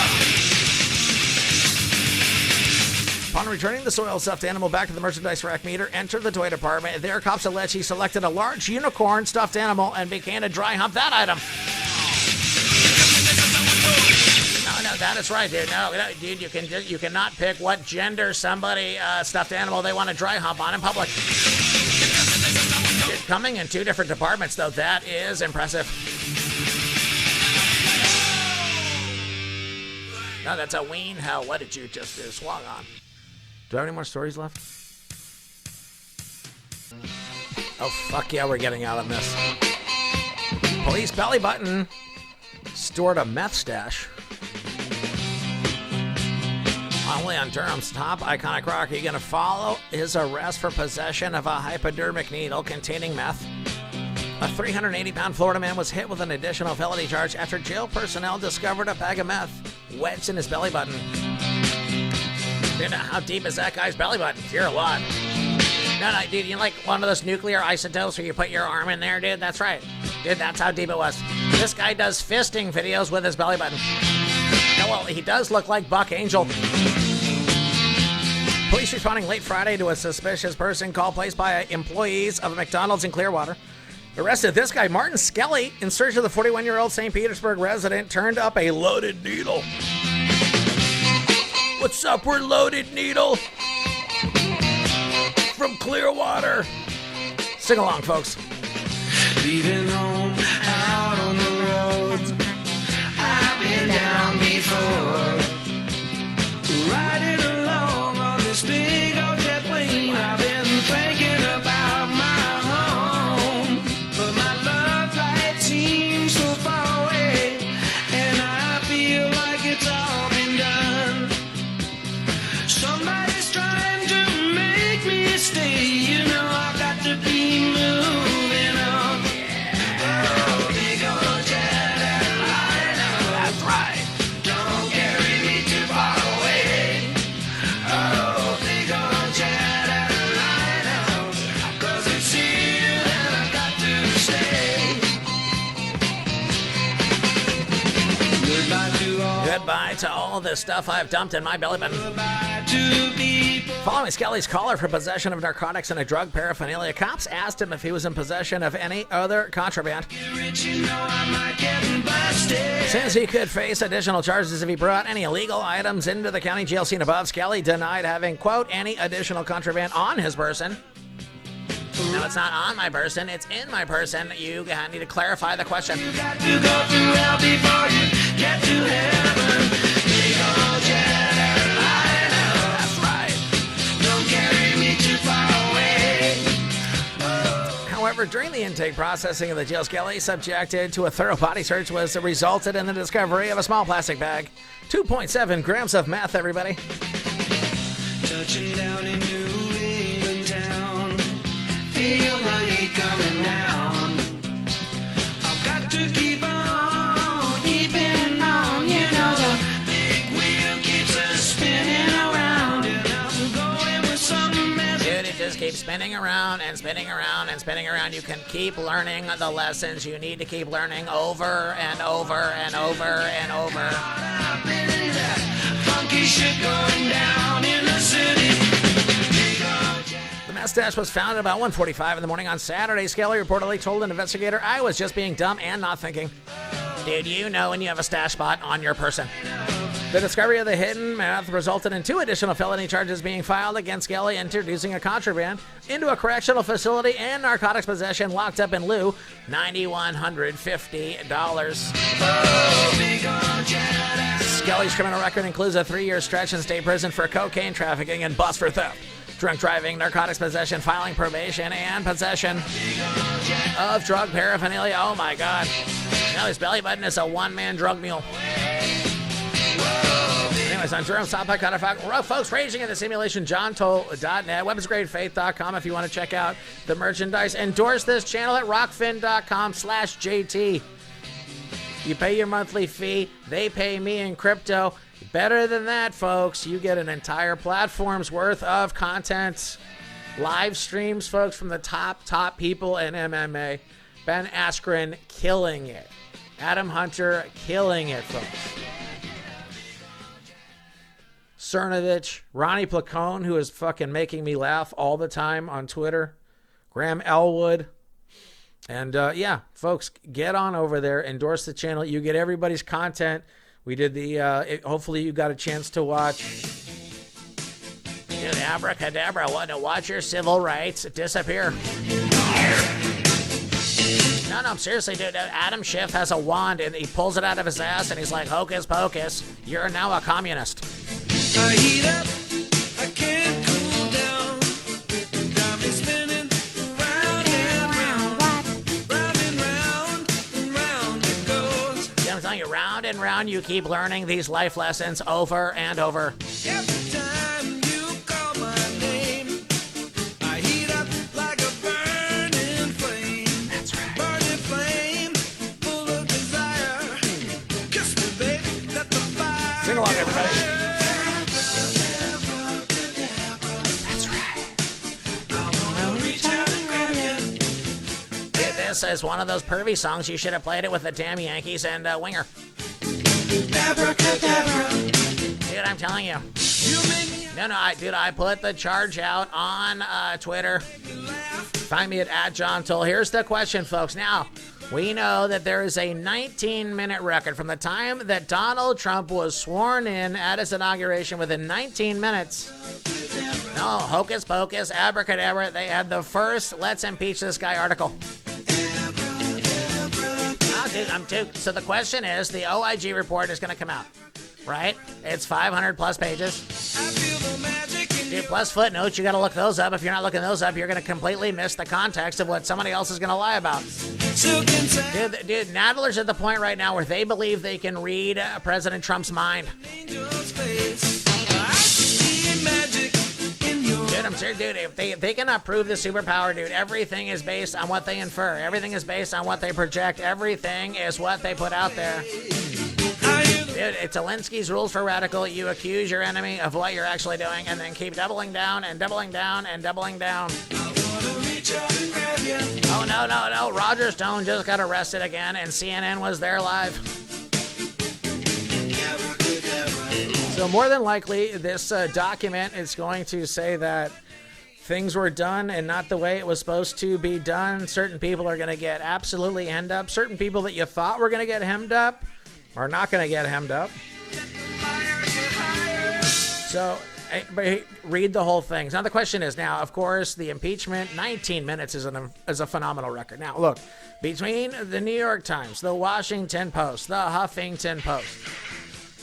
Upon returning the soil stuffed animal back to the merchandise rack, Meter entered the toy department. There, cops allege he selected a large unicorn stuffed animal and began to dry hump that item. No, that is right, dude. No, dude, you cannot pick what gender somebody stuffed animal they want to dry hump on in public. Dude, coming in 2 different departments, though, that is impressive. No, that's a ween. Hell, what did you just do? Swung on. Do I have any more stories left? Oh, fuck yeah, we're getting out of this. Police belly button stored a meth stash. Only on Durham's Top Iconic Rock are you going to follow his arrest for possession of a hypodermic needle containing meth. A 380-pound Florida man was hit with an additional felony charge after jail personnel discovered a bag of meth wedged in his belly button. Dude, how deep is that guy's belly button? Dear Lord. No, dude, you like one of those nuclear isotopes where you put your arm in there, dude? That's right. Dude, that's how deep it was. This guy does fisting videos with his belly button. No, well, he does look like Buck Angel. Police responding late Friday to a suspicious person call placed by employees of a McDonald's in Clearwater arrested this guy, Martin Skelly, in search of the 41-year-old St. Petersburg resident, turned up a loaded needle. What's up, we're Loaded Needle from Clearwater. Sing along, folks. Leaving home out on the road. I've been down before. Riding along on this big old jet plane. I've been thinking about my home, but my love light seems so far away, and I feel like it's all been done. Somebody's trying to make me stay. You know I've got to be moving on. Goodbye to all this stuff I've dumped in my belly button. Following Skelly's caller for possession of narcotics and a drug paraphernalia, cops asked him if he was in possession of any other contraband. Since he could face additional charges if he brought any illegal items into the county jail seen above, Skelly denied having, quote, any additional contraband on his person. No, it's not on my person, it's in my person. You need to clarify the question. You got to go through hell before you get to heaven. Big old jet airliner. That's right. Don't carry me too far away. However, during the intake processing of the jail, Skelly, subjected to a thorough body search, was resulted in the discovery of a small plastic bag. 2.7 grams of meth, everybody. Touching down in New England town. Feel the heat coming down. I've got to keep on, keeping on. You know the big wheel keeps us spinning around, and I'm going with some mess. Dude, it just keeps spinning around and spinning around and spinning around. You can keep learning the lessons you need to keep learning over and over and over and over. Funky shit going down in the city. The meth stash was found at about 1:45 in the morning on Saturday. Skelly reportedly told an investigator, I was just being dumb and not thinking. Dude, you know when you have a stash spot on your person. The discovery of the hidden meth resulted in 2 additional felony charges being filed against Skelly, introducing a contraband into a correctional facility and narcotics possession, locked up in lieu, $9,150. Skelly's criminal record includes a 3-year stretch in state prison for cocaine trafficking and bust for theft, drunk driving, narcotics possession, filing probation, and possession of drug paraphernalia. Oh my God. Now his belly button is a one-man drug mule. Anyways, on Jerome Soundpack, folks, raging in the simulation, johntoll.net, weaponsgradefaith.com if you want to check out the merchandise. Endorse this channel at rockfin.com/JT. You pay your monthly fee, they pay me in crypto. Better than that, folks, you get an entire platform's worth of content. Live streams, folks, from the top people in MMA. Ben Askren killing it. Adam Hunter killing it, folks. Cernovich, Ronnie Placone, who is fucking making me laugh all the time on Twitter. Graham Elwood. And yeah, folks, get on over there. Endorse the channel. You get everybody's content. We did the, hopefully you got a chance to watch. Dude, abracadabra, want to watch your civil rights disappear. No, seriously, dude, Adam Schiff has a wand and he pulls it out of his ass and he's like, hocus pocus, you're now a communist. I heat up, I can't cool down. Got me spinning round and round. Round and round and round it goes. Yeah, I'm telling you, round and round you keep learning these life lessons over and over. Every time you call my name, I heat up like a burning flame. That's right. Burning flame, full of desire. Kiss me, baby, let the fire. Sing along, everybody. This is one of those pervy songs. You should have played it with the damn Yankees and Winger. Abracadabra. Dude, I'm telling you. No, I put the charge out on Twitter. Find me at John Toll. Here's the question, folks. Now, we know that there is a 19-minute record from the time that Donald Trump was sworn in at his inauguration. Within 19 minutes. No, hocus pocus, abracadabra. They had the first Let's Impeach This Guy article. So the question is, the OIG report is going to come out, right? It's 500 plus pages. Dude, plus footnotes, you got to look those up. If you're not looking those up, you're going to completely miss the context of what somebody else is going to lie about. Dude, Nadler's at the point right now where they believe they can read President Trump's mind. Dude, I'm serious, dude. If they cannot prove the superpower, dude, everything is based on what they infer. Everything is based on what they project. Everything is what they put out there. Dude, it's Alinsky's rules for radical. You accuse your enemy of what you're actually doing and then keep doubling down and doubling down and doubling down. Oh, no. Roger Stone just got arrested again and CNN was there live. So more than likely, this document is going to say that things were done and not the way it was supposed to be done. Certain people are going to get absolutely hemmed up. Certain people that you thought were going to get hemmed up are not going to get hemmed up. So read the whole thing. Now the question is, now, of course, the impeachment, 19 minutes is a phenomenal record. Now, look, between the New York Times, the Washington Post, the Huffington Post,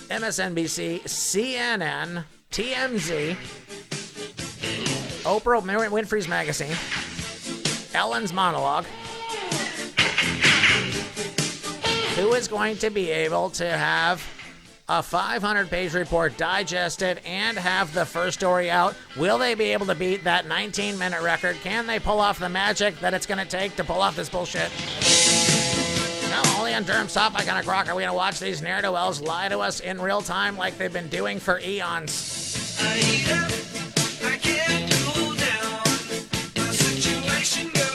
MSNBC, CNN, TMZ, Oprah Winfrey's magazine, Ellen's monologue, who is going to be able to have a 500-page report digested and have the first story out? Will they be able to beat that 19-minute record? Can they pull off the magic that it's going to take to pull off this bullshit? No, only on Durham Stop by Gonna Croc are we going to watch these ne'er-do-wells lie to us in real time like they've been doing for eons. I can't cool down. My situation goes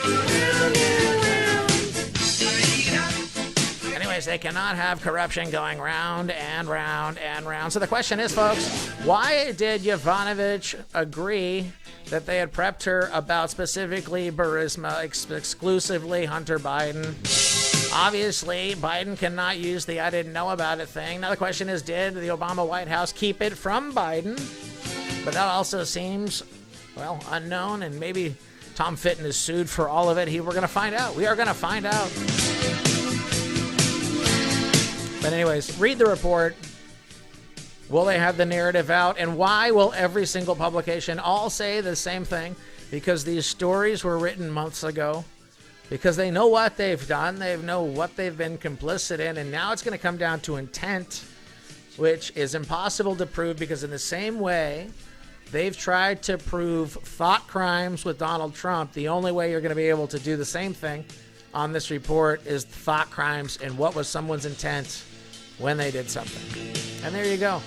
Anyways, they cannot have corruption going round and round and round. So the question is, folks, why did Yovanovitch agree that they had prepped her about specifically Burisma, exclusively Hunter Biden? Obviously, Biden cannot use the I didn't know about it thing. Now the question is, did the Obama White House keep it from Biden? But that also seems, well, unknown, and maybe Tom Fitton is sued for all of it. We're going to find out. We are going to find out. But anyways, read the report. Will they have the narrative out? And why will every single publication all say the same thing? Because these stories were written months ago. Because they know what they've done. They know what they've been complicit in. And now it's going to come down to intent, which is impossible to prove, because in the same way they've tried to prove thought crimes with Donald Trump, the only way you're going to be able to do the same thing on this report is thought crimes and what was someone's intent when they did something. And there you go.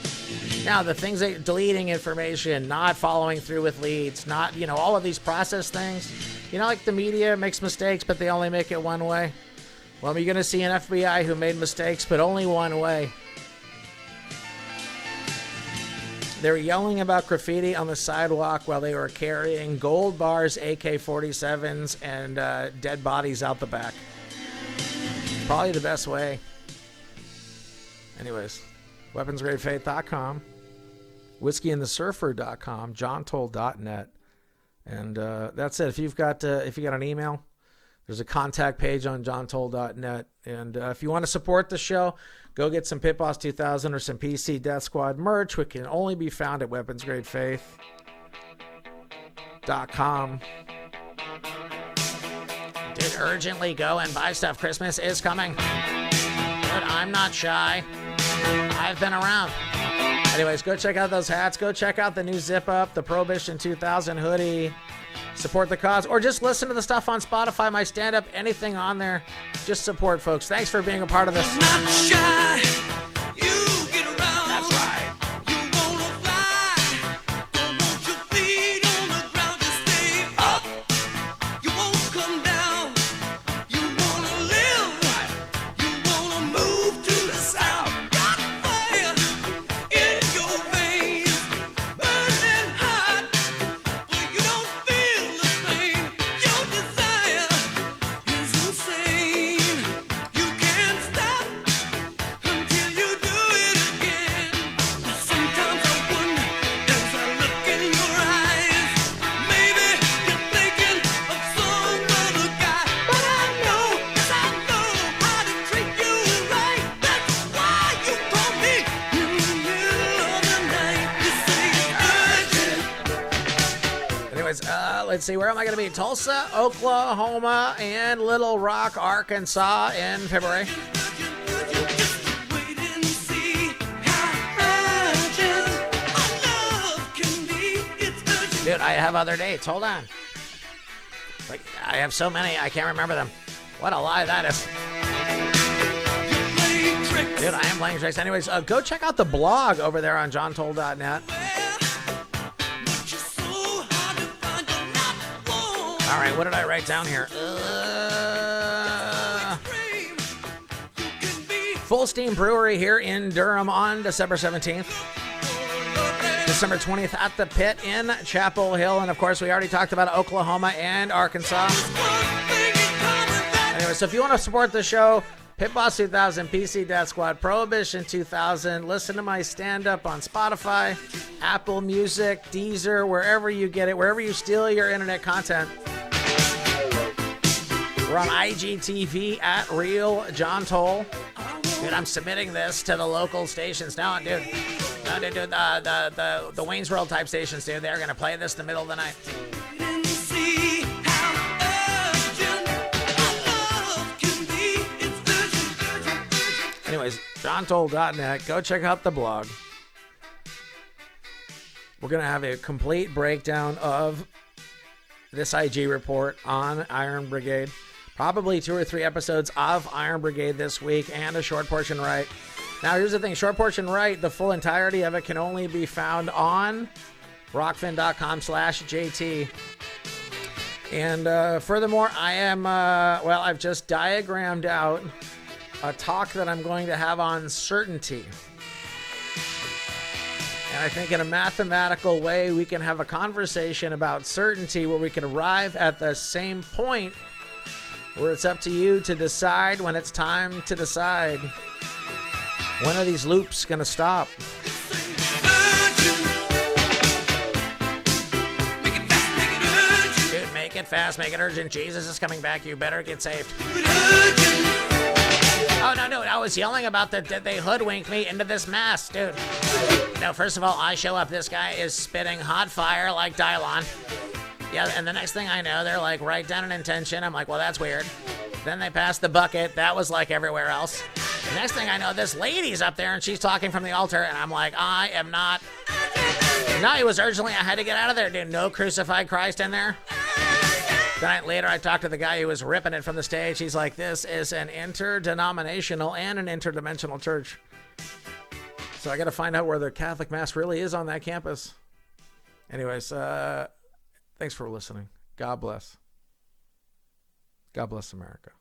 Now, the things that deleting information, not following through with leads, not, all of these process things, like the media makes mistakes, but they only make it one way. Well, you're going to see an FBI who made mistakes, but only one way. They were yelling about graffiti on the sidewalk while they were carrying gold bars, AK-47s, and dead bodies out the back. Probably the best way. Anyways, weaponsgradefaith.com, whiskeyandthesurfer.com, johntoll.net, and that's it. If you got an email, there's a contact page on johntoll.net, and if you want to support the show, go get some Pitboss 2000 or some PC Deathsquad merch, which can only be found at weaponsgradefaith.com. Dude, urgently go and buy stuff. Christmas is coming. Dude, I'm not shy. I've been around. Anyways, go check out those hats. Go check out the new Zip Up, the Prohibition 2000 hoodie. Support the cause. Or just listen to the stuff on Spotify, my stand-up, anything on there. Just support, folks. Thanks for being a part of this. not shy. You get around. That's right. You wanna fly. Don't want your feet on the ground to stay up. You won't come down. You wanna live. You wanna move to the south. Got fire in your veins, burning hot. But you don't feel the pain. Your desire is insane. You can't stop until you do it again. Sometimes I wonder, as I look in your eyes, maybe you're thinking of some other guy. But I know, yes I know how to treat you right. That's why you call me in the middle of the night. You say it's urgent. Anyways, let's see. Where am I going to be? Tulsa, Oklahoma, and Little Rock, Arkansas in February. Just wait and see how urgent our love can be. It's urgent. Dude, I have other dates. Hold on. Like, I have so many, I can't remember them. What a lie that is. You're playing tricks. Dude, I am playing tricks. Anyways, go check out the blog over there on johntoll.net. But you're so hard to find. You're not one. All right, what did I write down here? Frame. You can be Full Steam Brewery here in Durham on December 17th. December 20th at the Pit in Chapel Hill. And, of course, we already talked about Oklahoma and Arkansas. Anyway, so if you want to support the show, Pitboss 2000, PC Deathsquad, Prohibition 2000. Listen to my stand-up on Spotify, Apple Music, Deezer, wherever you get it, wherever you steal your internet content. We're on IGTV at Real John Toll. Dude, I'm submitting this to the local stations now, dude. The Wayne's World type stations, dude. They're gonna play this in the middle of the night. Anyways, johntoll.net. Go check out the blog. We're gonna have a complete breakdown of this IG report on Iron Brigade. Probably 2 or 3 episodes of Iron Brigade this week and a short portion right. Now, here's the thing. Short portion right, the full entirety of it can only be found on rockfin.com/JT. And furthermore, I am, I've just diagrammed out a talk that I'm going to have on certainty. And I think in a mathematical way, we can have a conversation about certainty where we can arrive at the same point where it's up to you to decide when it's time to decide. When are these loops going to stop? Dude, make it fast, make it urgent. Jesus is coming back. You better get saved. Oh, no, I was yelling about did they hoodwink me into this mess, dude. No, first of all, I show up. This guy is spitting hot fire like Dylon. Yeah, and the next thing I know, they're like, write down an intention. I'm like, well, that's weird. Then they passed the bucket. That was like everywhere else. The next thing I know, this lady's up there and she's talking from the altar. And I'm like, I am not. No, it was urgently. I had to get out of there, dude. No crucified Christ in there. Then later, I talked to the guy who was ripping it from the stage. He's like, this is an interdenominational and an interdimensional church. So I got to find out where the Catholic Mass really is on that campus. Anyways, thanks for listening. God bless. God bless America.